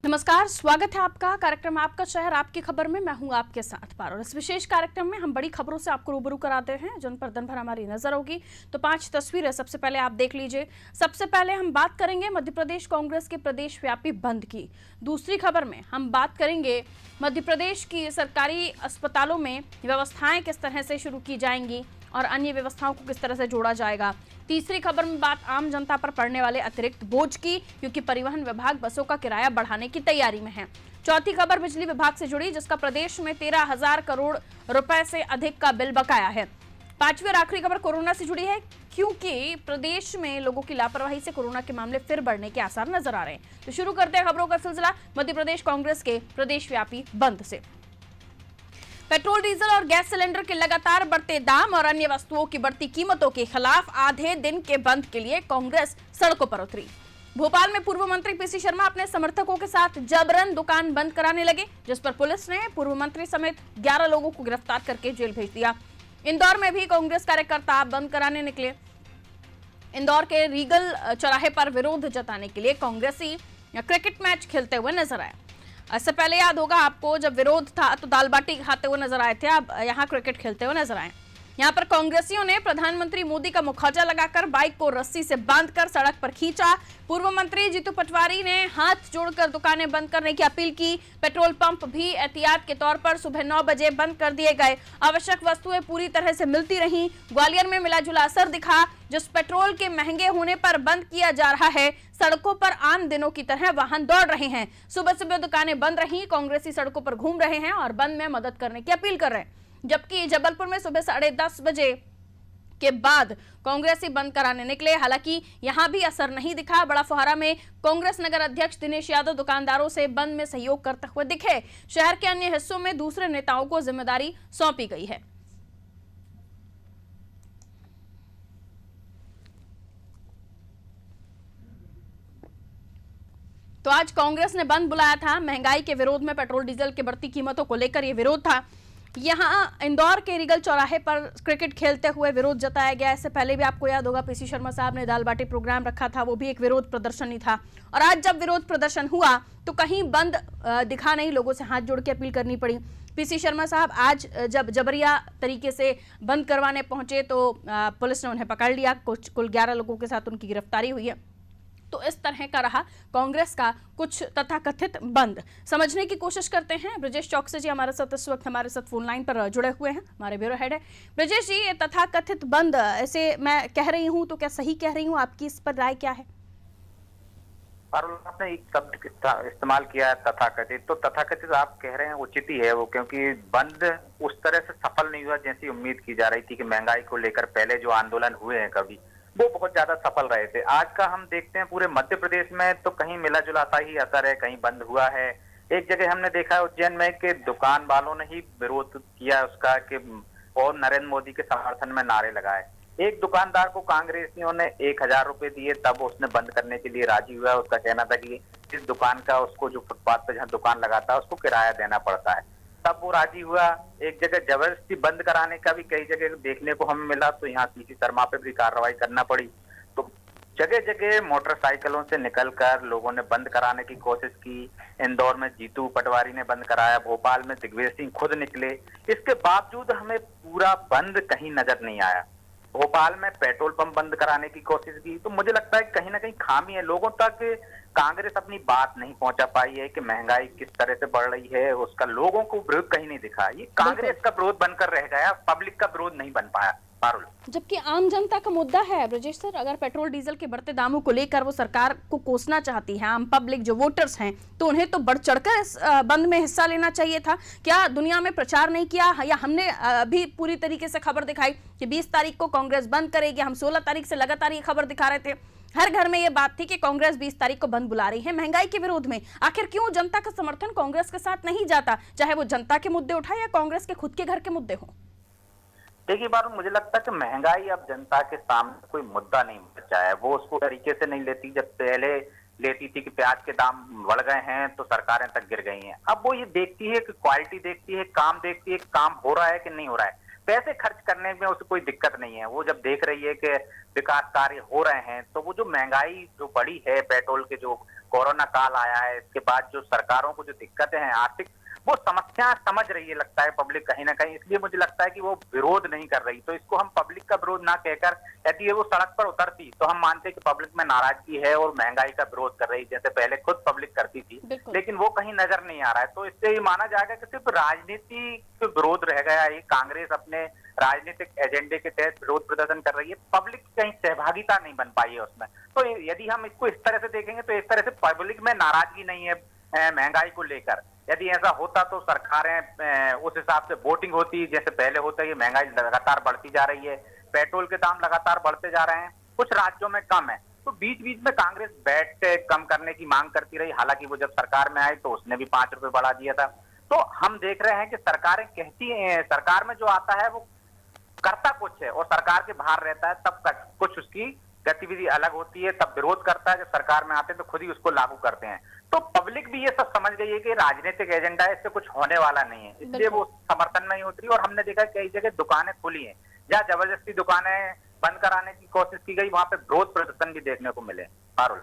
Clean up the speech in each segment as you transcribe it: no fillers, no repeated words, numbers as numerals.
नमस्कार, स्वागत है आपका कार्यक्रम आपका शहर आपकी खबर में। मैं हूं आपके साथ पारुल। इस विशेष कार्यक्रम में हम बड़ी खबरों से आपको रूबरू कराते हैं जिन पर दिन भर हमारी नजर होगी। तो 5 तस्वीरें सबसे पहले आप देख लीजिए। सबसे पहले हम बात करेंगे मध्य प्रदेश कांग्रेस के प्रदेश व्यापी बंद की। दूसरी खबर में हम बात करेंगे मध्य प्रदेश की सरकारी अस्पतालों में व्यवस्थाएं किस तरह से शुरू की जाएंगी और अन्य व्यवस्थाओं को किस तरह से जोड़ा जाएगा। तीसरी खबर में बात आम जनता पर पड़ने वाले अतिरिक्त बोझ की, क्योंकि परिवहन विभाग बसों का किराया बढ़ाने की तैयारी में है। चौथी खबर बिजली विभाग से जुड़ी, जिसका प्रदेश में 13,000 करोड़ रुपए से अधिक का बिल बकाया है। पांचवी और आखिरी खबर कोरोना से जुड़ी है, क्योंकि प्रदेश में लोगों की लापरवाही से कोरोना के मामले फिर बढ़ने के आसार नजर आ रहे हैं। तो शुरू करते हैं खबरों का सिलसिला मध्य प्रदेश कांग्रेस के प्रदेश व्यापी बंद से। पेट्रोल, डीजल और गैस सिलेंडर के लगातार बढ़ते दाम और अन्य वस्तुओं की बढ़ती कीमतों के खिलाफ आधे दिन के बंद के लिए कांग्रेस सड़कों पर उतरी। भोपाल में पूर्व मंत्री पीसी शर्मा अपने समर्थकों के साथ जबरन दुकान बंद कराने लगे, जिस पर पुलिस ने पूर्व मंत्री समेत 11 लोगों को गिरफ्तार करके जेल भेज दिया। इंदौर में भी कांग्रेस कार्यकर्ता बंद कराने निकले। इंदौर के रीगल चौराहे पर विरोध जताने के लिए कांग्रेसी क्रिकेट मैच खेलते हुए नजर आए। इससे पहले याद होगा आपको, जब विरोध था तो दाल बाटी खाते हुए नजर आए थे, अब यहाँ क्रिकेट खेलते हुए नजर आए। यहाँ पर कांग्रेसियों ने प्रधानमंत्री मोदी का मुखौजा लगाकर बाइक को रस्सी से बांधकर सड़क पर खींचा। पूर्व मंत्री जीतू पटवारी ने हाथ जोड़कर दुकानें बंद करने की अपील की। पेट्रोल पंप भी एहतियात के तौर पर सुबह 9 बजे बंद कर दिए गए। आवश्यक वस्तुएं पूरी तरह से मिलती रहीं। ग्वालियर में मिला जुला असर दिखा। जिस पेट्रोल के महंगे होने पर बंद किया जा रहा है, सड़कों पर आम दिनों की तरह वाहन दौड़ रहे हैं। सुबह सुबह दुकानें बंद रहीं। कांग्रेसी सड़कों पर घूम रहे हैं और बंद में मदद करने की अपील कर रहे हैं। जबकि जबलपुर में सुबह 10:30 बजे के बाद कांग्रेसी बंद कराने निकले। हालांकि यहां भी असर नहीं दिखा। बड़ा फुहारा में कांग्रेस नगर अध्यक्ष दिनेश यादव दुकानदारों से बंद में सहयोग करते हुए दिखे। शहर के अन्य हिस्सों में दूसरे नेताओं को जिम्मेदारी सौंपी गई है। तो आज कांग्रेस ने बंद बुलाया था। महंगाई के विरोध में पेट्रोल डीजल की बढ़ती कीमतों को लेकर यह विरोध था। यहां इंदौर के रीगल चौराहे पर क्रिकेट खेलते हुए विरोध जताया गया। इससे पहले भी आपको याद होगा पीसी शर्मा साहब ने दाल बाटी प्रोग्राम रखा था, वो भी एक विरोध प्रदर्शन ही था। और आज जब विरोध प्रदर्शन हुआ तो कहीं बंद दिखा नहीं, लोगों से हाथ जोड़ के अपील करनी पड़ी। पीसी शर्मा साहब आज जब जबरिया तरीके से बंद करवाने पहुंचे तो पुलिस ने उन्हें पकड़ लिया। कुल 11 लोगों के साथ उनकी गिरफ्तारी हुई है। तो इस तरह का रहा कांग्रेस का कुछ तथाकथित बंद। समझने की कोशिश करते हैं। ब्रजेश चौकसी जी हमारे साथ इस वक्त हमारे साथ फोन लाइन पर जुड़े हुए हैं, हमारे ब्यूरो हेड है। ब्रजेश जी, ये तथाकथित बंद ऐसे मैं कह रही हूं तो क्या सही कह रही हूं? आपकी इस पर राय क्या है? आपने एक शब्द इस्तेमाल किया है तथाकथित, तो तथाकथित आप कह रहे हैं उचित ही है वो, क्योंकि बंद उस तरह से सफल नहीं हुआ जैसी उम्मीद की जा रही थी। कि महंगाई को लेकर पहले जो आंदोलन हुए हैं कभी, वो बहुत ज्यादा सफल रहे थे। आज का हम देखते हैं पूरे मध्य प्रदेश में तो कहीं मिला जुला सा ही असर है, कहीं बंद हुआ है। एक जगह हमने देखा है उज्जैन में कि दुकान वालों ने ही विरोध किया उसका कि और नरेंद्र मोदी के समर्थन में नारे लगाए। एक दुकानदार को कांग्रेसियों ने 1,000 रुपए दिए, तब उसने बंद करने के लिए राजी हुआ। उसका कहना था कि इस दुकान का उसको जो फुटपाथ पे जहाँ दुकान लगाता है उसको किराया देना पड़ता है, तब वो राजी हुआ। एक जगह जबरदस्ती बंद कराने का भी कई जगह देखने को हमें मिला, तो यहाँ पीसी शर्मा पे भी कार्रवाई करना पड़ी। तो जगह जगह मोटरसाइकिलों से निकलकर लोगों ने बंद कराने की कोशिश की। इंदौर में जीतू पटवारी ने बंद कराया, भोपाल में दिग्विजय सिंह खुद निकले। इसके बावजूद हमें पूरा बंद कहीं नजर नहीं आया। भोपाल में पेट्रोल पंप बंद कराने की कोशिश की। तो मुझे लगता है कहीं ना कहीं खामी है, लोगों तक कांग्रेस अपनी बात नहीं पहुंचा पाई है कि महंगाई किस तरह से बढ़ रही है, उसका लोगों को विरोध कहीं नहीं दिखा। ये कांग्रेस का विरोध बनकर रह गया, पब्लिक का विरोध नहीं बन पाया। जबकि आम जनता का मुद्दा है ब्रजेश सर, अगर पेट्रोल डीजल के बढ़ते दामों को लेकर वो सरकार को कोसना चाहती है, आम पब्लिक जो वोटर्स हैं, तो उन्हें तो बढ़ चढ़कर इस बंद में हिस्सा लेना चाहिए था। क्या दुनिया में प्रचार नहीं किया, या हमने अभी पूरी तरीके से खबर दिखाई कि 20 तारीख को कांग्रेस बंद करेगी? हम 16 तारीख से लगातार ये खबर दिखा रहे थे। हर घर में ये बात थी कि कांग्रेस 20 तारीख को बंद बुला रही है महंगाई के विरोध में। आखिर क्यों जनता का समर्थन कांग्रेस के साथ नहीं जाता, चाहे वो जनता के मुद्दे उठाए या कांग्रेस के खुद के घर के मुद्दे हों? देखिए बार मुझे लगता है कि महंगाई अब जनता के सामने कोई मुद्दा नहीं बचा है। वो उसको तरीके से नहीं लेती जब पहले लेती थी कि प्याज के दाम बढ़ गए हैं तो सरकारें तक गिर गई हैं। अब वो ये देखती है कि क्वालिटी देखती है, काम देखती है, काम हो रहा है कि नहीं हो रहा है। पैसे खर्च करने में उसे कोई दिक्कत नहीं है। वो जब देख रही है कि विकास कार्य हो रहे हैं, तो वो जो महंगाई जो बढ़ी है, पेट्रोल के जो कोरोना काल आया है, इसके बाद जो सरकारों को जो दिक्कतें हैं आर्थिक, वो समस्या समझ रही है लगता है पब्लिक कहीं ना कहीं, इसलिए मुझे लगता है कि वो विरोध नहीं कर रही। तो इसको हम पब्लिक का विरोध ना कहकर, यदि वो सड़क पर उतरती तो हम मानते कि पब्लिक में नाराजगी है और महंगाई का विरोध कर रही, जैसे पहले खुद पब्लिक करती थी, लेकिन वो कहीं नजर नहीं आ रहा है। तो इससे ये माना जाएगा कि सिर्फ राजनीति के विरोध रह गया है, कांग्रेस अपने राजनीतिक एजेंडे के तहत विरोध प्रदर्शन कर रही है, पब्लिक कहीं सहभागिता नहीं बन पाई है उसमें। तो यदि हम इसको इस तरह से देखेंगे तो इस तरह से पब्लिक में नाराजगी नहीं है महंगाई को लेकर। यदि ऐसा होता तो सरकारें उस हिसाब से वोटिंग होती, जैसे पहले होता है। ये महंगाई लगातार बढ़ती जा रही है, पेट्रोल के दाम लगातार बढ़ते जा रहे हैं, कुछ राज्यों में कम है, तो बीच बीच में कांग्रेस वैट कम करने की मांग करती रही। हालांकि वो जब सरकार में आई तो उसने भी 5 रुपए बढ़ा दिया था। तो हम देख रहे हैं कि सरकारें कहती हैं, सरकार में जो आता है वो करता कुछ है और सरकार के बाहर रहता है, तब कुछ उसकी गतिविधि अलग होती है, तब विरोध करता है। जब सरकार में आते हैं तो खुद ही उसको लागू करते हैं। तो पब्लिक भी ये सब समझ गई है कि राजनीतिक एजेंडा है, इससे कुछ होने वाला नहीं है, इसलिए वो समर्थन नहीं होती। और हमने देखा कई जगह दुकानें खुली हैं, जहाँ जबरदस्ती दुकानें बंद कराने की कोशिश की गई, वहां पे विरोध प्रदर्शन भी देखने को मिले। पारुल,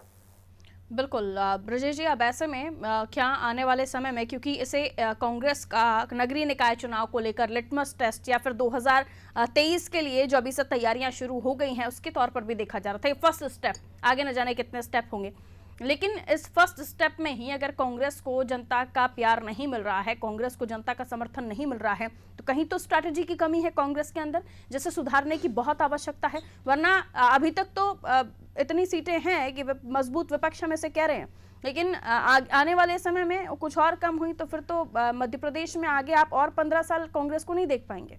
बिल्कुल ब्रजेश जी, अब ऐसे में क्या आने वाले समय में, क्योंकि इसे कांग्रेस का नगरीय निकाय चुनाव को लेकर लिटमस टेस्ट या फिर 2023 के लिए जो अभी से तैयारियां शुरू हो गई हैं उसके तौर पर भी देखा जा रहा था, फर्स्ट स्टेप, आगे न जाने कितने स्टेप होंगे, लेकिन इस फर्स्ट स्टेप में ही अगर कांग्रेस को जनता का प्यार नहीं मिल रहा है, कांग्रेस को जनता का समर्थन नहीं मिल रहा है, तो कहीं तो स्ट्रैटेजी की कमी है कांग्रेस के अंदर, जिसे सुधारने की बहुत आवश्यकता है। वरना अभी तक तो इतनी सीटें हैं कि मजबूत विपक्ष में से कह रहे हैं, लेकिन आने वाले समय में कुछ और कम हुई तो फिर तो मध्य प्रदेश में आगे आप और 15 साल कांग्रेस को नहीं देख पाएंगे।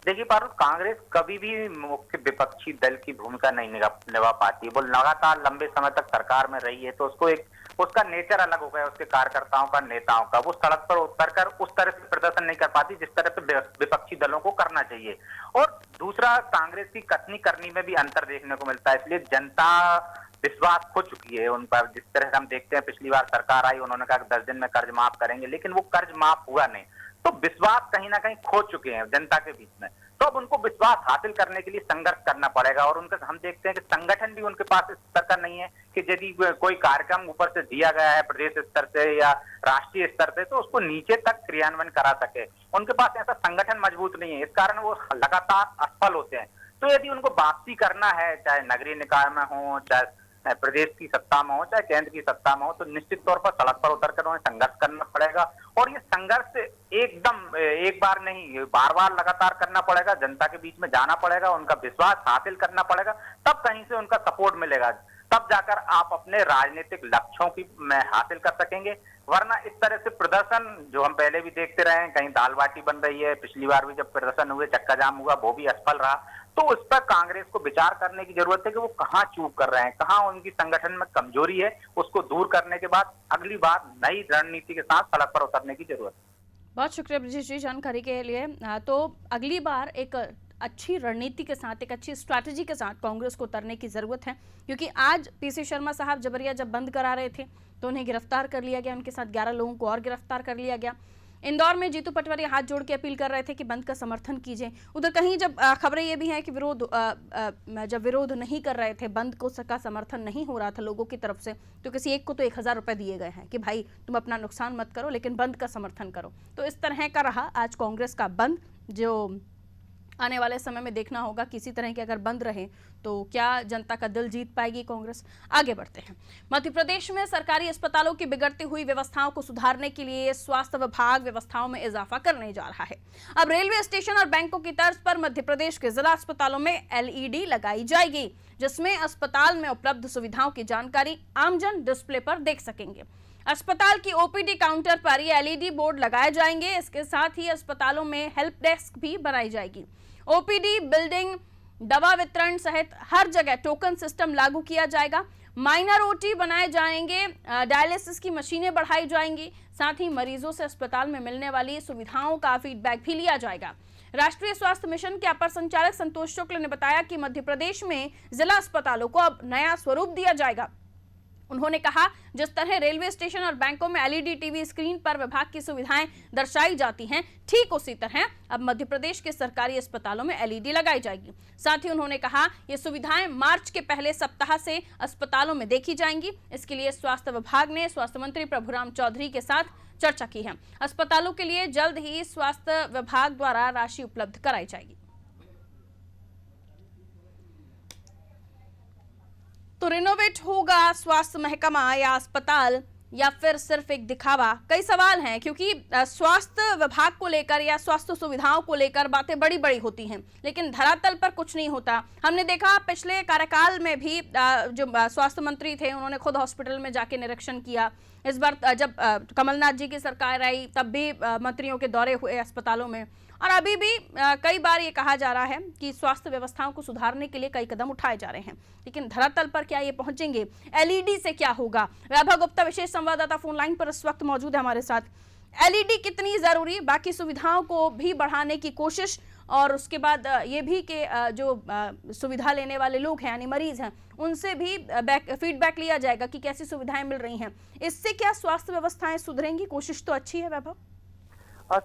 देखिए पारुल, कांग्रेस कभी भी मुख्य विपक्षी दल की भूमिका नहीं निभा पाती है। वो लगातार लंबे समय तक सरकार में रही है, तो उसका नेचर अलग हो गया, उसके कार्यकर्ताओं का, नेताओं का। वो सड़क पर उतरकर उस तरह से प्रदर्शन नहीं कर पाती जिस तरह से विपक्षी दलों को करना चाहिए। और दूसरा, कांग्रेस की कथनी करनी में भी अंतर देखने को मिलता है, इसलिए जनता विश्वास खो चुकी है उन पर। जिस तरह से हम देखते हैं, पिछली बार सरकार आई, उन्होंने कहा 10 दिन में कर्ज माफ करेंगे, लेकिन वो कर्ज माफ हुआ नहीं। तो विश्वास कहीं ना कहीं खो चुके हैं जनता के बीच में। तो अब उनको विश्वास हासिल करने के लिए संघर्ष करना पड़ेगा। और उनका हम देखते हैं कि संगठन भी उनके पास इस स्तर का नहीं है कि यदि कोई कार्यक्रम ऊपर से दिया गया है प्रदेश स्तर से या राष्ट्रीय स्तर से, तो उसको नीचे तक क्रियान्वयन करा सके। उनके पास ऐसा संगठन मजबूत नहीं है, इस कारण वो लगातार असफल होते हैं। तो यदि उनको वापसी करना है, चाहे नगरीय निकाय में हो, चाहे प्रदेश की सत्ता में हो, चाहे केंद्र की सत्ता में हो, तो निश्चित तौर पर सड़क पर उतरकर उन्हें संघर्ष करना पड़ेगा। और ये संघर्ष एकदम एक बार नहीं, बार बार लगातार करना पड़ेगा, जनता के बीच में जाना पड़ेगा, उनका विश्वास हासिल करना पड़ेगा, तब कहीं से उनका सपोर्ट मिलेगा, तब जाकर आप अपने राजनीतिक लक्ष्यों की हासिल कर सकेंगे। वरना इस तरह से प्रदर्शन जो हम पहले भी देखते रहे हैं, कहीं दाल बाटी बन रही है, पिछली बार भी जब प्रदर्शन हुए, चक्का जाम हुआ, वो भी असफल रहा। तो उस पर कांग्रेस को विचार करने की जरूरत है कि वो कहाँ चूक कर रहे हैं, कहाँ उनकी संगठन में कमजोरी है। उसको दूर करने के बाद अगली बार नई रणनीति के साथ सड़क पर उतरने की जरूरत है। बहुत शुक्रिया ब्रजेश जी जानकारी के लिए। तो अगली बार एक अच्छी रणनीति के साथ, एक अच्छी स्ट्रैटेजी के साथ कांग्रेस को उतरने की जरूरत है, क्योंकि आज पीसी शर्मा साहब जबरिया जब बंद करा रहे थे तो उन्हें गिरफ्तार कर लिया गया, उनके साथ 11 लोगों को और गिरफ्तार कर लिया गया। इंदौर में जीतू पटवारी हाथ जोड़ के अपील कर रहे थे कि बंद का समर्थन कीजिए। उधर कहीं जब खबरें ये भी हैं कि जब विरोध नहीं कर रहे थे, बंद को का समर्थन नहीं हो रहा था लोगों की तरफ से, तो किसी एक को तो 1000 रुपए दिए गए हैं कि भाई तुम अपना नुकसान मत करो लेकिन बंद का समर्थन करो। तो इस तरह का रहा आज कांग्रेस का बंद, जो आने वाले समय में देखना होगा किसी तरह के अगर बंद रहे तो क्या जनता का दिल जीत पाएगी कांग्रेस। आगे बढ़ते हैं। मध्य प्रदेश में सरकारी अस्पतालों की बिगड़ती हुई व्यवस्थाओं को सुधारने के लिए स्वास्थ्य विभाग व्यवस्थाओं में इजाफा करने जा रहा है। अब रेलवे स्टेशन और बैंकों की तर्ज पर मध्य प्रदेश के जिला अस्पतालों में LED लगाई जाएगी, जिसमें अस्पताल में उपलब्ध सुविधाओं की जानकारी आमजन डिस्प्ले पर देख सकेंगे। अस्पताल की OPD काउंटर पर ये LED बोर्ड लगाए जाएंगे। इसके साथ ही अस्पतालों में हेल्प डेस्क भी बनाई जाएगी। OPD, बिल्डिंग, दवा वितरण सहित हर जगह टोकन सिस्टम लागू किया जाएगा। माइनर OT बनाए जाएंगे, डायलिसिस की मशीनें बढ़ाई जाएंगी, साथ ही मरीजों से अस्पताल में मिलने वाली सुविधाओं का फीडबैक भी लिया जाएगा। राष्ट्रीय स्वास्थ्य मिशन के अपर संचालक संतोष शुक्ल ने बताया कि मध्य प्रदेश में जिला अस्पतालों को अब नया स्वरूप दिया जाएगा। उन्होंने कहा, जिस तरह रेलवे स्टेशन और बैंकों में एलईडी टीवी स्क्रीन पर विभाग की सुविधाएं दर्शाई जाती हैं, ठीक उसी तरह अब मध्य प्रदेश के सरकारी अस्पतालों में एलईडी लगाई जाएगी। साथ ही उन्होंने कहा, ये सुविधाएं मार्च के पहले सप्ताह से अस्पतालों में देखी जाएंगी। इसके लिए स्वास्थ्य विभाग ने स्वास्थ्य मंत्री प्रभुराम चौधरी के साथ चर्चा की है। अस्पतालों के लिए जल्द ही स्वास्थ्य विभाग द्वारा राशि उपलब्ध कराई जाएगी। तो रिनोवेट होगा स्वास्थ्य महकमा या अस्पताल या फिर सिर्फ एक दिखावा? कई सवाल हैं, क्योंकि स्वास्थ्य विभाग को लेकर या स्वास्थ्य सुविधाओं को लेकर बातें बड़ी बड़ी होती हैं, लेकिन धरातल पर कुछ नहीं होता। हमने देखा पिछले कार्यकाल में भी जो स्वास्थ्य मंत्री थे, उन्होंने खुद हॉस्पिटल में जाके निरीक्षण किया। इस बार जब कमलनाथ जी की सरकार आई, तब भी मंत्रियों के दौरे हुए अस्पतालों में, और अभी भी कई बार ये कहा जा रहा है कि स्वास्थ्य व्यवस्थाओं को सुधारने के लिए कई कदम उठाए जा रहे हैं, लेकिन धरातल पर क्या ये पहुंचेंगे? एलईडी से क्या होगा? वैभव गुप्ता विशेष संवाददाता फोन लाइन पर इस वक्त मौजूद है हमारे साथ। एलईडी कितनी जरूरी, बाकी सुविधाओं को भी बढ़ाने की कोशिश, और उसके बाद ये भी कि जो सुविधा लेने वाले लोग हैं यानी मरीज हैं, उनसे भी फीडबैक लिया जाएगा कि कैसी सुविधाएं मिल रही हैं। इससे क्या स्वास्थ्य व्यवस्थाएं सुधरेंगी? कोशिश तो अच्छी है वैभव।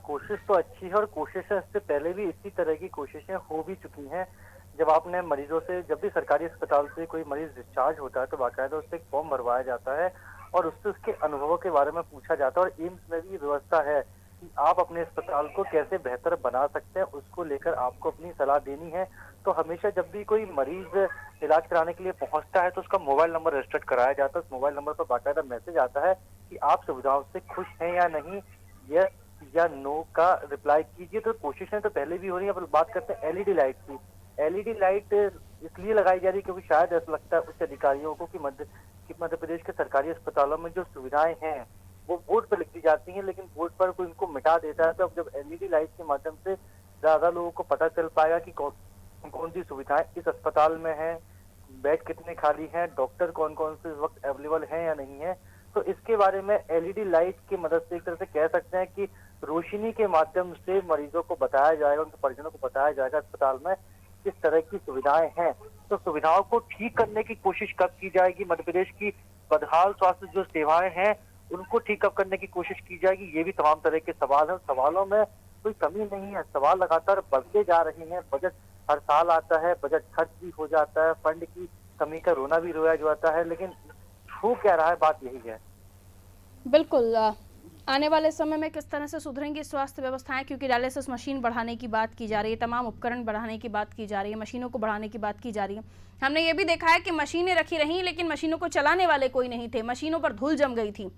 कोशिश तो अच्छी है, और कोशिशें इससे पहले भी इसी तरह की कोशिशें हो भी चुकी हैं। जब आपने मरीजों से, जब भी सरकारी अस्पताल से कोई मरीज डिस्चार्ज होता है तो बाकायदा उससे एक फॉर्म भरवाया जाता है और उससे उसके अनुभवों के बारे में पूछा जाता है। और एम्स में भी व्यवस्था है कि आप अपने अस्पताल को कैसे बेहतर बना सकते हैं, उसको लेकर आपको अपनी सलाह देनी है। तो हमेशा जब भी कोई मरीज इलाज कराने के लिए पहुंचता है तो उसका मोबाइल नंबर रजिस्टर्ड कराया जाता है। उस मोबाइल नंबर पर बाकायदा मैसेज आता है कि आप सुविधाओं से खुश हैं या नहीं, यस या नो का रिप्लाई कीजिए। तो कोशिशें तो पहले भी हो रही हैं। अब बात करते हैं एलईडी लाइट की। एलईडी लाइट इसलिए लगाई जा रही है क्योंकि शायद ऐसा लगता है उच्च अधिकारियों को कि मध्य प्रदेश के सरकारी अस्पतालों में जो सुविधाएं हैं वो बोर्ड पर लिख दी जाती हैं, लेकिन बोर्ड पर कोई इनको मिटा देता है। तो अब जब एलईडी लाइट के माध्यम से ज्यादा लोगों को पता चल पाएगा कि कौन सी सुविधाएं इस अस्पताल में है, बेड कितने खाली हैं, डॉक्टर कौन कौन से इस वक्त अवेलेबल हैं या नहीं है, तो इसके बारे में एलईडी लाइट की मदद से एक तरह से कह सकते हैं कि रोशनी के माध्यम से मरीजों को बताया जाएगा, उनके परिजनों को बताया जाएगा अस्पताल में किस तरह की सुविधाएं हैं। तो सुविधाओं को ठीक करने की कोशिश कब की जाएगी? मध्य प्रदेश की बदहाल स्वास्थ्य जो सेवाएं हैं उनको ठीक कब करने की कोशिश की जाएगी? ये भी तमाम तरह के सवाल हैं। सवालों में कोई कमी नहीं है, सवाल लगातार बढ़ते जा रहे हैं। बजट हर साल आता है, बजट खर्च भी हो जाता है, फंड की कमी का रोना भी रोया जाता है, लेकिन हो क्या रहा है, बात यही है। बिल्कुल, आने वाले समय में किस तरह से सुधरेंगी स्वास्थ्य व्यवस्थाएं, क्योंकि डायलिसिस मशीन बढ़ाने की बात की जा रही है, तमाम उपकरण बढ़ाने की बात की जा रही है, मशीनों को बढ़ाने की बात की जा रही है। हमने ये भी देखा है कि मशीनें रखी रहीं लेकिन मशीनों को चलाने वाले कोई नहीं थे, मशीनों पर धूल जम गई थी।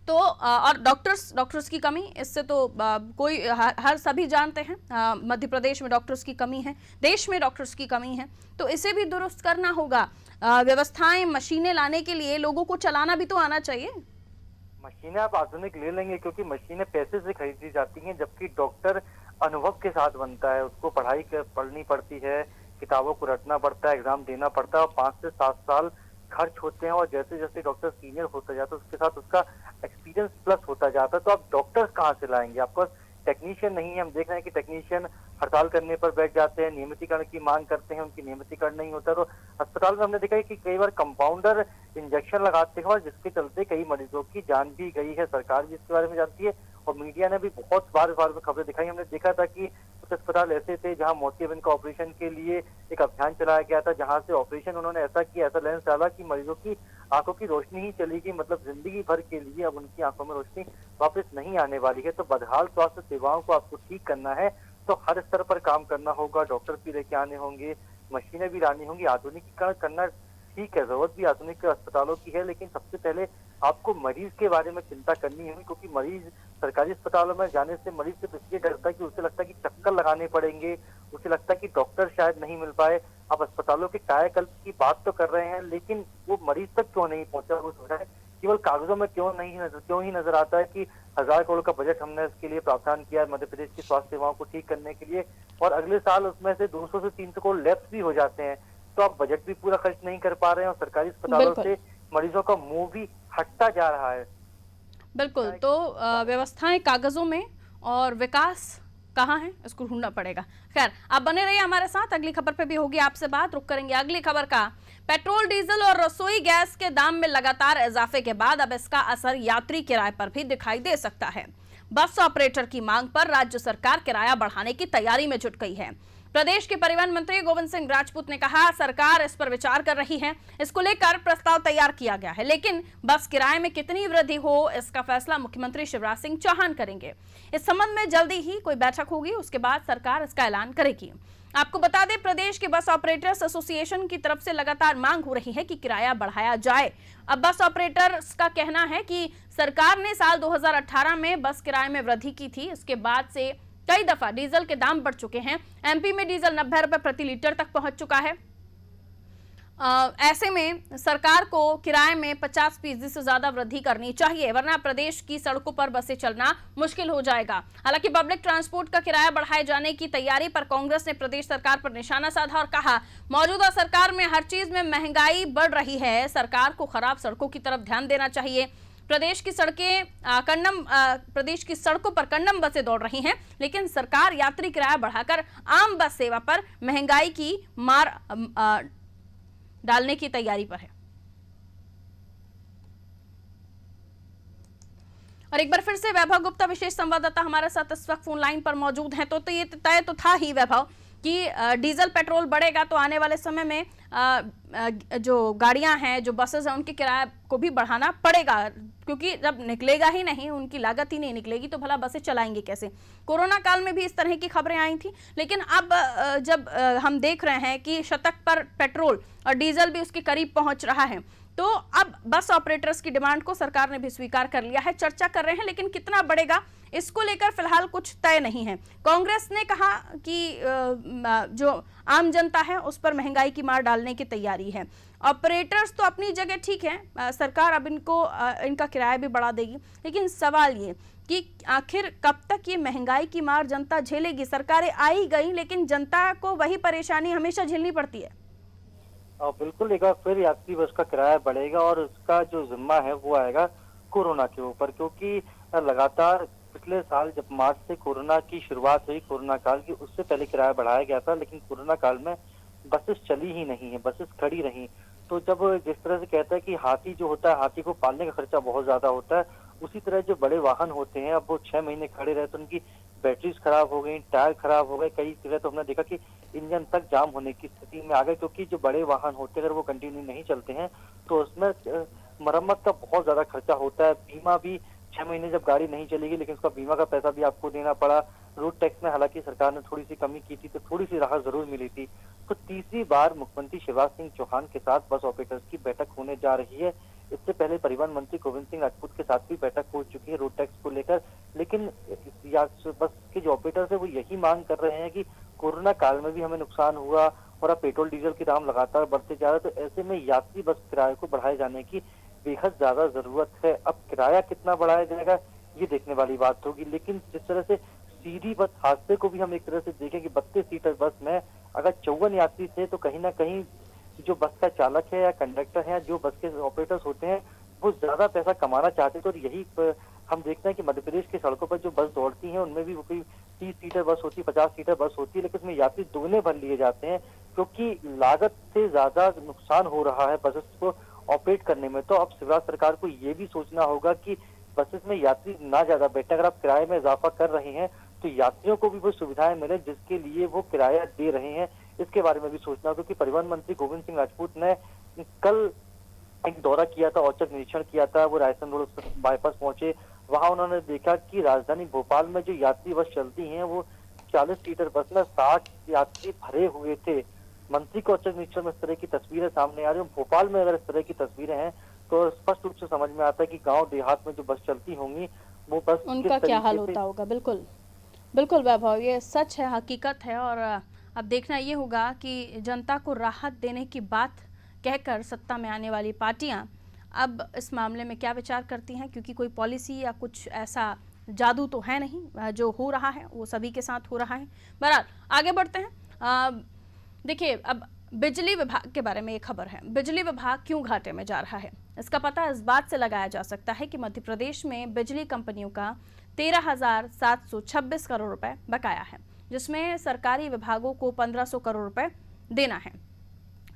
तो और डॉक्टर्स की कमी, इससे तो कोई हर सभी जानते हैं, मध्य प्रदेश में डॉक्टर्स की कमी है, देश में डॉक्टर्स की कमी है, तो इसे भी दुरुस्त करना होगा। व्यवस्थाएं, मशीनें लाने के लिए लोगों को चलाना भी तो आना चाहिए। मशीनें आप आधुनिक ले लेंगे क्योंकि मशीनें पैसे से खरीदी जाती हैं, जबकि डॉक्टर अनुभव के साथ बनता है। उसको पढ़नी पड़ती है, किताबों को रटना पड़ता है, एग्जाम देना पड़ता है, और 5 से 7 साल खर्च होते हैं। और जैसे जैसे डॉक्टर सीनियर होता जाता है उसके साथ उसका एक्सपीरियंस प्लस होता जाता है। तो आप डॉक्टर्स कहाँ से लाएंगे? आपको टेक्नीशियन नहीं है। हम देख रहे हैं कि टेक्नीशियन हड़ताल करने पर बैठ जाते हैं, नियमितीकरण की मांग करते हैं, उनकी नियमितीकरण नहीं होता। तो अस्पताल में हमने देखा है कि कई बार कंपाउंडर इंजेक्शन लगाते हैं और जिसके चलते कई मरीजों की जान भी गई है। सरकार भी इसके बारे में जानती है और मीडिया ने भी बहुत बार खबरें दिखाई। हमने देखा था कि कुछ अस्पताल ऐसे थे जहां मोतियाबिंद का ऑपरेशन के लिए एक अभियान चलाया गया था, जहां से ऑपरेशन उन्होंने ऐसा किया, ऐसा लेंस डाला कि मरीजों की आंखों की रोशनी ही चली गई, मतलब जिंदगी भर के लिए अब उनकी आंखों में रोशनी वापस नहीं आने वाली है। तो बदहाल स्वास्थ्य सेवाओं को आपको ठीक करना है तो हर स्तर पर काम करना होगा। डॉक्टर भी लेके आने होंगे, मशीनें भी लानी होंगी, आधुनिकीकरण करना ठीक है, जरूरत भी आधुनिक अस्पतालों की है, लेकिन सबसे पहले आपको मरीज के बारे में चिंता करनी होगी। क्योंकि मरीज सरकारी अस्पतालों में जाने से मरीज सिर्फ इसलिए डरता है कि उसे लगता है कि चक्कर लगाने पड़ेंगे, उसे लगता है कि डॉक्टर शायद नहीं मिल पाए। अब अस्पतालों के कायाकल्प की बात तो कर रहे हैं, लेकिन वो मरीज तक क्यों नहीं पहुंचा वो सोच रहा है। केवल कागजों में क्यों ही नजर आता है कि 1000 करोड़ का बजट हमने इसके लिए प्रावधान किया मध्य प्रदेश की स्वास्थ्य सेवाओं को ठीक करने के लिए, और अगले साल उसमें से 200 से 300 करोड़ लैप्स भी हो जाते हैं। तो आप बजट भी पूरा खर्च नहीं कर पा रहे हैं और सरकारी अस्पतालों से मरीजों का मुंह भी हटता जा रहा है। बिल्कुल, तो व्यवस्थाएं कागजों में और विकास कहाँ है, इसको ढूंढना पड़ेगा। खैर, आप बने रहिए हमारे साथ, अगली खबर पे भी होगी आपसे बात। रुक करेंगे अगली खबर का। पेट्रोल, डीजल और रसोई गैस के दाम में लगातार इजाफे के बाद अब इसका असर यात्री किराए पर भी दिखाई दे सकता है। बस ऑपरेटर की मांग पर राज्य सरकार किराया बढ़ाने की तैयारी में जुट गई है। प्रदेश के परिवहन मंत्री गोविंद सिंह राजपूत ने कहा, सरकार इस पर विचार कर रही है। इसको लेकर प्रस्ताव तैयार किया गया है, लेकिन बस किराए में कितनी वृद्धि हो, इसका फैसला मुख्यमंत्री शिवराज सिंह चौहान करेंगे। इस संबंध में जल्दी ही कोई बैठक होगी, उसके बाद सरकार इसका ऐलान करेगी। आपको बता दें, प्रदेश के बस ऑपरेटर्स एसोसिएशन की तरफ से लगातार मांग हो रही है कि किराया बढ़ाया जाए। अब बस ऑपरेटर्स का कहना है कि सरकार ने साल 2018 में बस किराए में वृद्धि की थी। इसके बाद से कई दफा डीजल के दाम बढ़ चुके हैं। एमपी में डीजल 90 रुपए प्रति लीटर तक पहुंच चुका है। ऐसे में सरकार को किराए में 50% से ज्यादा वृद्धि करनी चाहिए, वरना प्रदेश की सड़कों पर बसें चलना मुश्किल हो जाएगा। हालांकि पब्लिक ट्रांसपोर्ट का किराया बढ़ाए जाने की तैयारी पर कांग्रेस ने प्रदेश सरकार पर निशाना साधा और कहा, मौजूदा सरकार में हर चीज में महंगाई बढ़ रही है, सरकार को खराब सड़कों की तरफ ध्यान देना चाहिए। प्रदेश की सड़कों पर कंडम बसें दौड़ रही हैं, लेकिन सरकार यात्री किराया बढ़ाकर आम बस सेवा पर महंगाई की मार डालने की तैयारी पर है। और एक बार फिर से वैभव गुप्ता, विशेष संवाददाता, हमारे साथ इस वक्त फोन लाइन पर मौजूद हैं। तो ये तय तो था ही वैभव कि डीजल पेट्रोल बढ़ेगा तो आने वाले समय में जो गाड़ियां हैं, जो बसेस हैं, उनके किराए को भी बढ़ाना पड़ेगा, क्योंकि जब निकलेगा ही नहीं, उनकी लागत ही नहीं निकलेगी तो भला बसें चलाएंगे कैसे। कोरोना काल में भी इस तरह की खबरें आई थी, लेकिन अब जब हम देख रहे हैं कि शतक पर पेट्रोल और डीजल भी उसके करीब पहुंच रहा है, तो अब बस ऑपरेटर्स की डिमांड को सरकार ने भी स्वीकार कर लिया है। चर्चा कर रहे हैं, लेकिन कितना बढ़ेगा इसको लेकर फिलहाल कुछ तय नहीं है। कांग्रेस ने कहा कि जो आम जनता है उस पर महंगाई की मार डालने की तैयारी है। ऑपरेटर्स तो अपनी जगह ठीक है, सरकार अब इनका किराया भी बढ़ा देगी, लेकिन सवाल ये कि आखिर कब तक ये महंगाई की मार जनता झेलेगी। सरकारें आई गई, लेकिन जनता को वही परेशानी हमेशा झेलनी पड़ती है। बिल्कुल, एक बार फिर यात्री बस का किराया बढ़ेगा और उसका जो जिम्मा है वो आएगा कोरोना के ऊपर, क्योंकि लगातार पिछले साल जब मार्च से कोरोना की शुरुआत हुई, कोरोना काल की, उससे पहले किराया बढ़ाया गया था, लेकिन कोरोना काल में बसेस चली ही नहीं है, बसेस खड़ी रही। तो जब जिस तरह से कहता है कि हाथी जो होता है, हाथी को पालने का खर्चा बहुत ज्यादा होता है, उसी तरह जो बड़े वाहन होते हैं, अब वो 6 महीने खड़े रहे तो उनकी बैटरीज खराब हो गई, टायर खराब हो गए, कई जगह तो हमने देखा कि इंजन तक जाम होने की स्थिति में आ गए, क्योंकि जो बड़े वाहन होते हैं अगर वो कंटिन्यू नहीं चलते हैं तो उसमें मरम्मत का बहुत ज्यादा खर्चा होता है। बीमा भी 6 महीने जब गाड़ी नहीं चलेगी, लेकिन उसका बीमा का पैसा भी आपको देना पड़ा। रोड टैक्स में हालांकि सरकार ने थोड़ी सी कमी की थी, तो थोड़ी सी राहत जरूर मिली थी। तो तीसरी बार मुख्यमंत्री शिवराज सिंह चौहान के साथ बस ऑपरेटर्स की बैठक होने जा रही है। इससे पहले परिवहन मंत्री गोविंद सिंह राजपूत के साथ भी बैठक हो चुकी है रोड टैक्स को लेकर, लेकिन बस के जो ऑपरेटर्स है वो यही मांग कर रहे हैं कि कोरोना काल में भी हमें नुकसान हुआ और अब पेट्रोल डीजल के दाम लगातार बढ़ते जा रहे हैं, तो ऐसे में यात्री बस किराए को बढ़ाए जाने की बेहद ज्यादा जरूरत है। अब किराया कितना बढ़ाया जाएगा ये देखने वाली बात होगी, लेकिन जिस तरह से सीधी बस हादसे को भी हम एक तरह से देखें कि 32 सीटर बस में अगर 54 यात्री थे, तो कहीं ना कहीं जो बस का चालक है या कंडक्टर है, जो बस के ऑपरेटर्स होते हैं, वो ज्यादा पैसा कमाना चाहते थे। और यही हम देखते हैं कि मध्य प्रदेश की सड़कों पर जो बस दौड़ती हैं उनमें भी वो कोई 30 सीटर बस होती है, 50 सीटर बस होती है, लेकिन उसमें यात्री दोगुने भर लिए जाते हैं, क्योंकि लागत से ज्यादा नुकसान हो रहा है बसेस को ऑपरेट करने में। तो अब शिवराज सरकार को ये भी सोचना होगा कि बसेस में यात्री ना ज्यादा बैठे। अगर आप किराए में इजाफा कर रहे हैं तो यात्रियों को भी वो सुविधाएं मिले जिसके लिए वो किराया दे रहे हैं, इसके बारे में भी सोचना होगा। क्योंकि परिवहन मंत्री गोविंद सिंह राजपूत ने कल एक दौरा किया था, औचक निरीक्षण किया था, वो रायसन रोड बाईपास पहुंचे, वहां उन्होंने देखा कि राजधानी भोपाल में जो यात्री बस चलती हैं वो 40 सीटर बस में 60 यात्री भरे हुए थे। मंत्री को औचक निरीक्षण में इस तरह की तस्वीरें सामने आ रही है। भोपाल में अगर इस तरह की तस्वीरें हैं तो स्पष्ट रूप से समझ में आता है कि गांव देहात में जो बस चलती होंगी वो बस उनका क्या हाल होता होगा। बिल्कुल बिल्कुल वैभव, ये सच है, हकीकत है। और अब देखना ये होगा कि जनता को राहत देने की बात कहकर सत्ता में आने वाली पार्टियां अब इस मामले में क्या विचार करती हैं, क्योंकि कोई पॉलिसी या कुछ ऐसा जादू तो है नहीं, जो हो रहा है वो सभी के साथ हो रहा है। बहरहाल आगे बढ़ते हैं। देखिए, अब बिजली विभाग के बारे में एक खबर है। बिजली विभाग क्यों घाटे में जा रहा है, इसका पता इस बात से लगाया जा सकता है कि मध्य प्रदेश में बिजली कंपनियों का 13,726 करोड़ रुपए बकाया है, जिसमें सरकारी विभागों को 1,500 करोड़ रुपए देना है।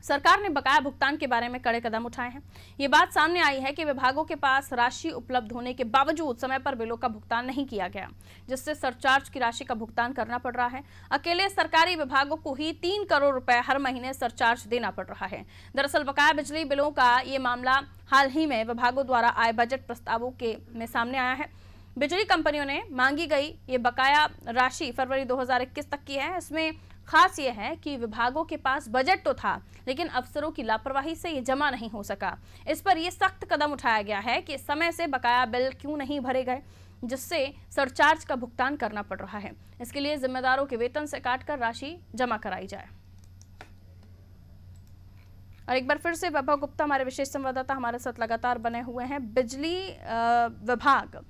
सरकार ने बकाया भुगतान के बारे में कड़े कदम उठाए हैं। ये बात सामने आई है कि विभागों के पास राशि उपलब्ध होने के बावजूद समय पर बिलों का भुगतान नहीं किया गया, जिससे सरचार्ज की राशि का भुगतान करना पड़ रहा है। अकेले सरकारी विभागों को ही 3 करोड़ रुपए हर महीने सरचार्ज देना पड़ रहा है। दरअसल बकाया बिजली बिलों का ये मामला हाल ही में विभागों द्वारा आए बजट प्रस्तावों में सामने आया है। बिजली कंपनियों ने मांगी गई ये बकाया राशि फरवरी 2021 तक की है। इसमें खास ये है कि विभागों के पास बजट तो था, लेकिन अफसरों की लापरवाही से ये जमा नहीं हो सका। इस पर यह सख्त कदम उठाया गया है कि समय से बकाया बिल क्यों नहीं भरे गए, जिससे सरचार्ज का भुगतान करना पड़ रहा है। इसके लिए जिम्मेदारों के वेतन से काटकर राशि जमा कराई जाए। और एक बार फिर से वैभव गुप्ता हमारे विशेष संवाददाता हमारे साथ लगातार बने हुए हैं। बिजली विभाग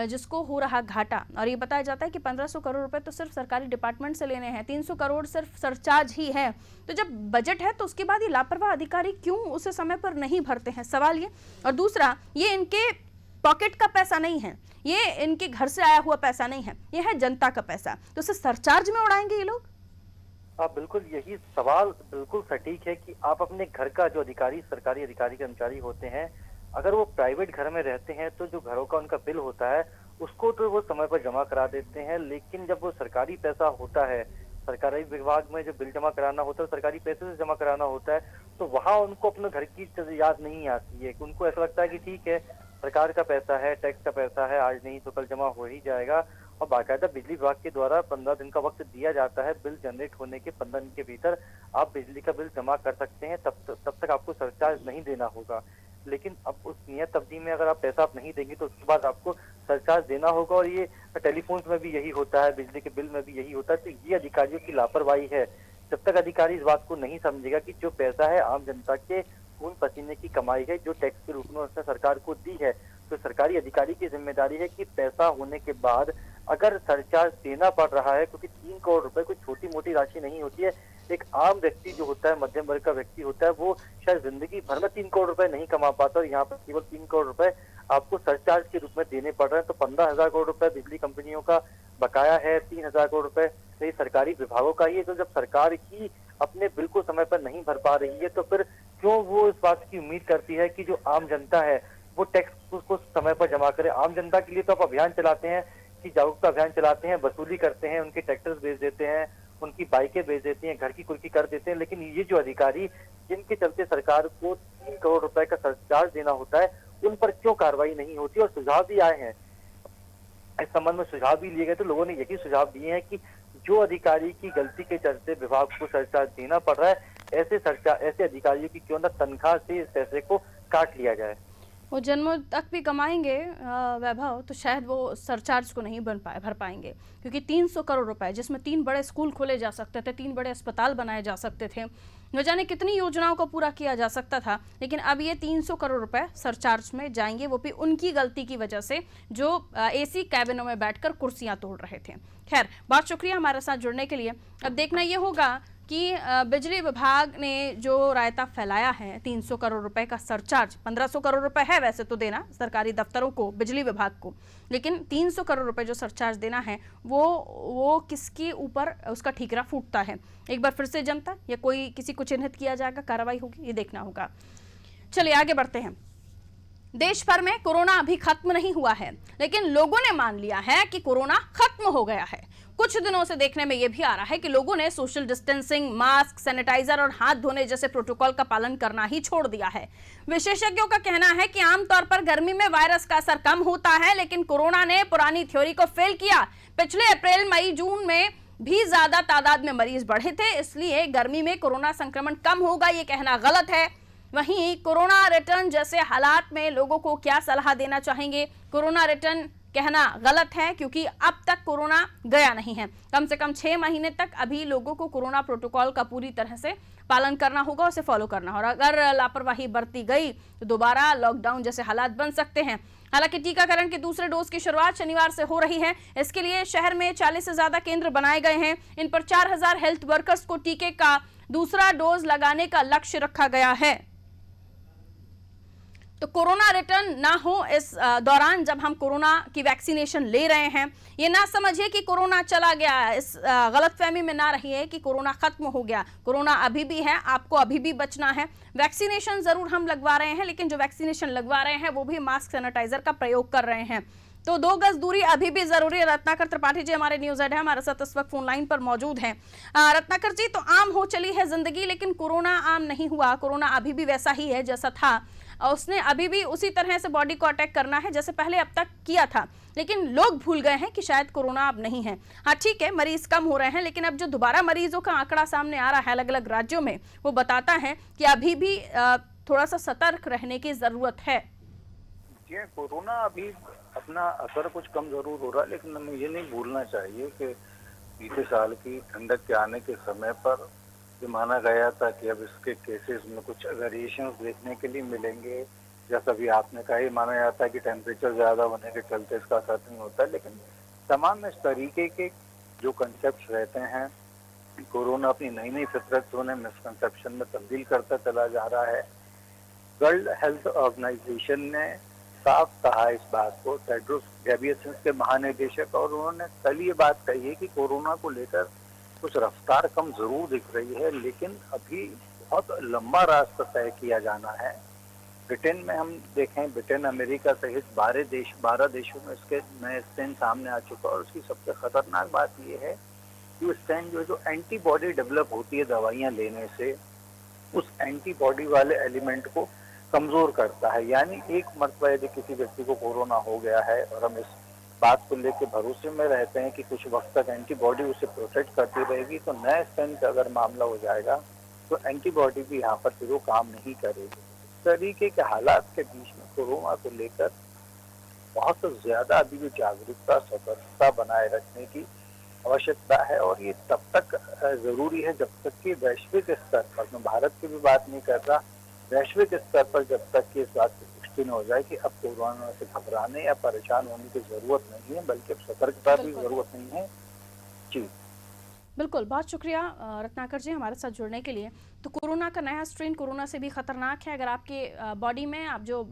जिसको हो रहा घाटा, और ये बताया जाता है कि 1500 करोड़ रुपए तो सिर्फ सरकारी डिपार्टमेंट से लेने हैं, 300 करोड़ सिर्फ सरचार्ज ही है। तो जब बजट है तो उसके बाद ये लापरवाह अधिकारी क्यों उसे समय पर नहीं भरते हैं, सवाल ये। और दूसरा, ये इनके पॉकेट का पैसा नहीं है, ये इनके घर से आया हुआ पैसा नहीं है, ये है जनता का पैसा, तो उसे सरचार्ज में उड़ाएंगे ये लोग। बिल्कुल यही सवाल बिल्कुल सटीक है कि आप अपने घर का जो अधिकारी, सरकारी अधिकारी कर्मचारी होते हैं, अगर वो प्राइवेट घर में रहते हैं तो जो घरों का उनका बिल होता है उसको तो वो समय पर जमा करा देते हैं, लेकिन जब वो सरकारी पैसा होता है, सरकारी विभाग में जो बिल जमा कराना होता है, सरकारी पैसे से जमा कराना होता है, तो वहाँ उनको अपने घर की याद नहीं आती है। उनको ऐसा लगता है कि ठीक है, सरकार का पैसा है, टैक्स का पैसा है, आज नहीं तो कल जमा हो ही जाएगा। और बाकायदा बिजली विभाग के द्वारा 15 दिन का वक्त दिया जाता है, बिल जनरेट होने के 15 दिन के भीतर आप बिजली का बिल जमा कर सकते हैं, तब तक आपको सरचार्ज नहीं देना होगा। लेकिन अब उस नियत अवधि में अगर आप पैसा आप नहीं देंगे तो उसके बाद आपको सरचार्ज देना होगा। और ये टेलीफोन में भी यही होता है, बिजली के बिल में भी यही होता है। तो ये अधिकारियों की लापरवाही है। जब तक अधिकारी इस बात को नहीं समझेगा कि जो पैसा है आम जनता के खून पसीने की कमाई है, जो टैक्स के रूप में उसने सरकार को दी है, तो सरकारी अधिकारी की जिम्मेदारी है कि पैसा होने के बाद अगर सरचार्ज देना पड़ रहा है, क्योंकि 3 करोड़ रुपए कोई छोटी मोटी राशि नहीं होती है। एक आम व्यक्ति जो होता है, मध्यम वर्ग का व्यक्ति होता है, वो शायद जिंदगी भर में 3 करोड़ रुपए नहीं कमा पाता, और यहाँ पर केवल 3 करोड़ रुपए आपको सरचार्ज के रूप में देने पड़ रहे हैं। तो 15,000 करोड़ रुपए बिजली कंपनियों का बकाया है, 3,000 करोड़ रुपए ये सरकारी विभागों का ही है। तो जब सरकार ही अपने बिल को समय पर नहीं भर पा रही है, तो फिर क्यों वो इस बात की उम्मीद करती है कि जो आम जनता है वो टैक्स को समय पर जमा करे। आम जनता के लिए तो आप अभियान चलाते हैं कि जागरूकता अभियान चलाते हैं, वसूली करते हैं, उनके ट्रैक्टर्स बेच देते हैं, उनकी बाइकें बेच देती हैं, घर की कुर्की कर देते हैं। लेकिन ये जो अधिकारी जिनके चलते सरकार को 3 करोड़ रुपए का सरचार्ज देना होता है, उन पर क्यों कार्रवाई नहीं होती। और सुझाव भी आए हैं, इस संबंध में सुझाव भी लिए गए। तो लोगों ने यही सुझाव दिए हैं कि जो अधिकारी की गलती के चलते विभाग को सरचार्ज देना पड़ रहा है, ऐसे अधिकारियों की क्यों न तनख्वाह से इस पैसे को काट लिया जाए। वो जन्मों तक भी कमाएंगे वैभव, तो शायद वो सरचार्ज को नहीं भर पाएंगे, क्योंकि 300 करोड़ रुपए जिसमें 3 बड़े स्कूल खोले जा सकते थे, 3 बड़े अस्पताल बनाए जा सकते थे, न जाने कितनी योजनाओं को पूरा किया जा सकता था। लेकिन अब ये 300 करोड़ रुपए सरचार्ज में जाएंगे, वो भी उनकी गलती की वजह से, जो एसी कैबिनों में बैठकर कुर्सियां तोड़ रहे थे। खैर, बहुत शुक्रिया हमारे साथ जुड़ने के लिए। अब देखना ये होगा कि बिजली विभाग ने जो रायता फैलाया है 300 करोड़ रुपए का सरचार्ज, 1500 करोड़ रुपए है वैसे तो देना सरकारी दफ्तरों को, बिजली विभाग को, लेकिन 300 करोड़ रुपए जो सरचार्ज देना है वो किसके ऊपर उसका ठीकरा फूटता है। एक बार फिर से जनता या कोई किसी को चिन्हित किया जाएगा, कार्रवाई होगी, ये देखना होगा। चलिए आगे बढ़ते हैं। देश भर में कोरोना अभी खत्म नहीं हुआ है, लेकिन लोगों ने मान लिया है कि कोरोना खत्म हो गया है। कुछ दिनों से देखने में यह भी आ रहा है कि लोगों ने सोशल डिस्टेंसिंग, मास्क, सैनिटाइजर और हाथ धोने जैसे प्रोटोकॉल का पालन करना ही छोड़ दिया है। विशेषज्ञों का कहना है कि आमतौर पर गर्मी में वायरस का असर कम होता है, लेकिन कोरोना ने पुरानी थ्योरी को फेल किया। पिछले अप्रैल, मई, जून में भी ज्यादा तादाद में मरीज बढ़े थे, इसलिए गर्मी में कोरोना संक्रमण कम होगा ये कहना गलत है। वहीं कोरोना रिटर्न जैसे हालात में लोगों को क्या सलाह देना चाहेंगे? कोरोना रिटर्न कहना गलत है, क्योंकि अब तक कोरोना गया नहीं है। कम से कम 6 महीने तक अभी लोगों को कोरोना प्रोटोकॉल का पूरी तरह से पालन करना होगा, उसे फॉलो करना होगा। और अगर लापरवाही बरती गई तो दोबारा लॉकडाउन जैसे हालात बन सकते हैं। हालांकि टीकाकरण के दूसरे डोज की शुरुआत शनिवार से हो रही है। इसके लिए शहर में 40 से ज्यादा केंद्र बनाए गए हैं। इन पर 4000 हेल्थ वर्कर्स को टीके का दूसरा डोज लगाने का लक्ष्य रखा गया है। तो कोरोना रिटर्न ना हो इस दौरान जब हम कोरोना की वैक्सीनेशन ले रहे हैं। ये ना समझिए कि कोरोना चला गया, इस गलतफहमी में ना रहिए कि कोरोना खत्म हो गया। कोरोना अभी भी है, आपको अभी भी बचना है। वैक्सीनेशन जरूर हम लगवा रहे हैं, लेकिन जो वैक्सीनेशन लगवा रहे हैं वो भी मास्क सैनिटाइजर का प्रयोग कर रहे हैं। तो 2 गज दूरी अभी भी जरूरी है। रत्नाकर त्रिपाठी जी हमारे न्यूज हेड है, हमारे साथ इस वक्त फोन लाइन पर मौजूद हैं। रत्नाकर जी, तो आम हो चली है जिंदगी, लेकिन कोरोना आम नहीं हुआ। कोरोना अभी भी वैसा ही है जैसा था, और उसने अभी भी उसी तरह से बॉडी को अटैक करना है जैसे पहले अब तक किया था। लेकिन लोग भूल गए हैं कि शायद कोरोना अब नहीं है। हाँ ठीक है, मरीज कम हो रहे हैं, लेकिन अब जो दोबारा मरीजों का आंकड़ा सामने आ रहा है अलग अलग राज्यों में, वो बताता है कि अभी भी थोड़ा सा सतर्क रहने की जरूरत है। ये कोरोना अभी अपना असर कुछ कम जरूर हो रहा है, लेकिन हमें ये नहीं भूलना चाहिए कि बीते साल की ठंडक के आने के समय पर ये माना गया था कि अब इसके केसेस में कुछ वेरिएशन देखने के लिए मिलेंगे। जैसा भी आपने कहा, ये माना जाता है कि टेम्परेचर ज्यादा होने के चलते इसका असर नहीं होता है, लेकिन तमाम इस तरीके के जो कंसेप्ट रहते हैं, कोरोना अपनी नई नई फितरत से उन्हें मिसकंसेप्शन में तब्दील करता चला जा रहा है। वर्ल्ड हेल्थ ऑर्गेनाइजेशन ने साफ कहा इस बात को, टेड्रोस घेब्रेयेसस के महानिदेशक, और उन्होंने कल ये बात कही है कि कोरोना को लेकर कुछ रफ्तार कम जरूर दिख रही है, लेकिन अभी बहुत लंबा रास्ता तय किया जाना है। ब्रिटेन में हम देखें, ब्रिटेन अमेरिका सहित 12 देशों में इसके नए स्ट्रेन सामने आ चुका है, और उसकी सबसे खतरनाक बात यह है कि वो स्ट्रेन जो एंटीबॉडी डेवलप होती है दवाइयाँ लेने से, उस एंटीबॉडी वाले एलिमेंट को कमजोर करता है। यानी एक मरतबा यदि किसी व्यक्ति को कोरोना हो गया है और हम इस बात को लेकर भरोसे में रहते हैं कि कुछ वक्त तक एंटीबॉडी उसे प्रोटेक्ट करती रहेगी, तो नए स्ट्रेन का अगर मामला हो जाएगा तो एंटीबॉडी भी यहाँ पर फिर वो काम नहीं करेगी। इस तरीके के हालात के बीच में कोरोना को लेकर बहुत ज्यादा अभी भी जागरूकता, सतर्कता बनाए रखने की आवश्यकता है, और ये तब तक जरूरी है जब तक कि वैश्विक स्तर पर, मैं भारत की भी बात नहीं कर रहा, वैश्विक स्तर पर जब तक कि इस बात की पुष्टि न हो जाए कि अब कोरोना से घबराने या परेशान होने की जरूरत नहीं है, बल्कि सतर्कता की जरूरत नहीं है। जी बिल्कुल, बहुत शुक्रिया रत्नाकर जी हमारे साथ जुड़ने के लिए। तो कोरोना का नया स्ट्रेन कोरोना से भी खतरनाक है। अगर आपके बॉडी में आप जो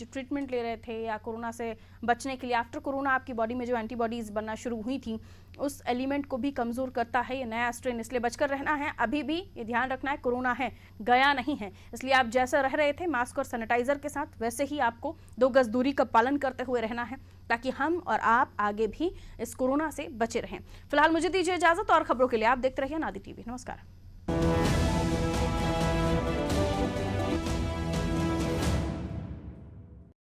ट्रीटमेंट ले रहे थे या कोरोना से बचने के लिए आफ्टर कोरोना आपकी बॉडी में जो एंटीबॉडीज़ बनना शुरू हुई थी, उस एलिमेंट को भी कमज़ोर करता है ये नया स्ट्रेन। इसलिए बचकर रहना है, अभी भी ये ध्यान रखना है, कोरोना है, गया नहीं है। इसलिए आप जैसा रह रहे थे मास्क और सैनिटाइजर के साथ, वैसे ही आपको 2 गज दूरी का पालन करते हुए रहना है, ताकि हम और आप आगे भी इस कोरोना से बचे रहें। फिलहाल मुझे दीजिए इजाजत, और खबरों के लिए आप देखते रहिए नादी टीवी। नमस्कार।